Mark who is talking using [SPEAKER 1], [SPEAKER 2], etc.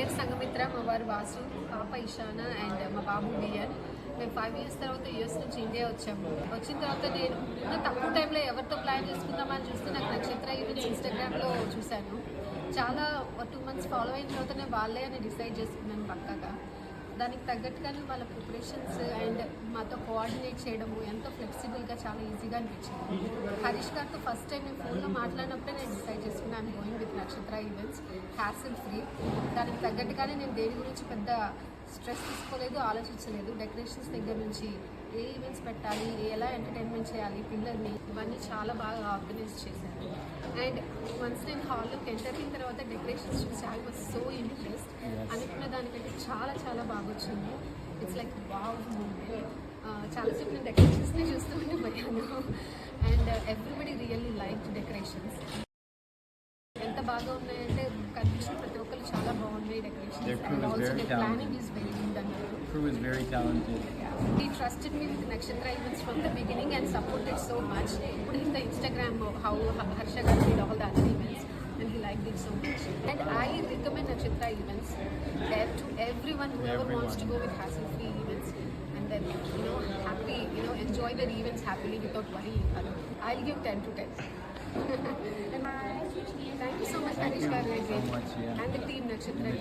[SPEAKER 1] పేరు సంగమిత్ర, మా వారు వాసు, పాప ఇషాన అండ్ మా బాబు బియన్. మేము 5 years తర్వాత యూఎస్ నుంచి ఇండియా వచ్చాము. వచ్చిన తర్వాత నేను ఉన్న తక్కువ టైంలో ఎవరితో ప్లాన్ చేసుకుందామని చూస్తే నాకు నక్షత్ర ఈవెంట్స్ ఇన్స్టాగ్రామ్లో చూశాను. చాలా 2 months ఫాలో అయిన తర్వాతనే వాళ్ళే అని డిసైడ్ చేసుకున్నాను పక్కాగా. దానికి తగ్గట్టుగానే వాళ్ళ ప్రిపరేషన్స్ అండ్ మాతో కోఆర్డినేట్ చేయడము ఎంతో ఫ్లెక్సిబుల్గా చాలా ఈజీగా అనిపించింది. హరీష్ గారితో ఫస్ట్ టైం నేను ఫోన్లో మాట్లాడినప్పుడే నేను డిసైడ్ చేసుకున్నాను గోయింగ్ విత్ నక్షత్ర ఈవెంట్స్, హ్యాసిల్ ఫ్రీ. దానికి తగ్గట్టుగానే నేను దేని గురించి పెద్ద స్ట్రెస్ తీసుకోలేదు, ఆలోచించలేదు. డెకరేషన్స్ దగ్గర నుంచి ఏ ఈవెంట్స్ పెట్టాలి, ఎలా ఎంటర్టైన్మెంట్ చేయాలి పిల్లల్ని, ఇవన్నీ చాలా బాగా ఆర్గనైజ్ చేశాను. అండ్ వన్స్ నేను హాల్లోకి ఎంటర్ అయిన తర్వాత డెకరేషన్స్ చూసి ఐ వాజ్ సో ఇంట్రెస్ట్. అనుకున్న దానికంటే చాలా చాలా బాగా వచ్చింది. It's like wow moment. చాలాసేపు నేను డెకరేషన్స్ని చూస్తూ ఉండిపోయాను. And everybody really like decorations. ఎంత బాగా ఉన్నాయంటే కనిపించిన ప్రతి ఒక్కరు చాలా బాగున్నాయి decorations. And also the planning is very good అన్నారు.
[SPEAKER 2] Crew is very talented.
[SPEAKER 1] He trusted me with Nakshatra events from the beginning and supported so much. Put in the Instagram how Harsha Garu did all the other events and he liked it so much. And I recommend Nakshatra events to everyone whoever wants to go with hassle-free events and then happy enjoy their events happily without worrying. I'll give 10 to 10. And thank you so much Harish Garu and the team Nakshatra.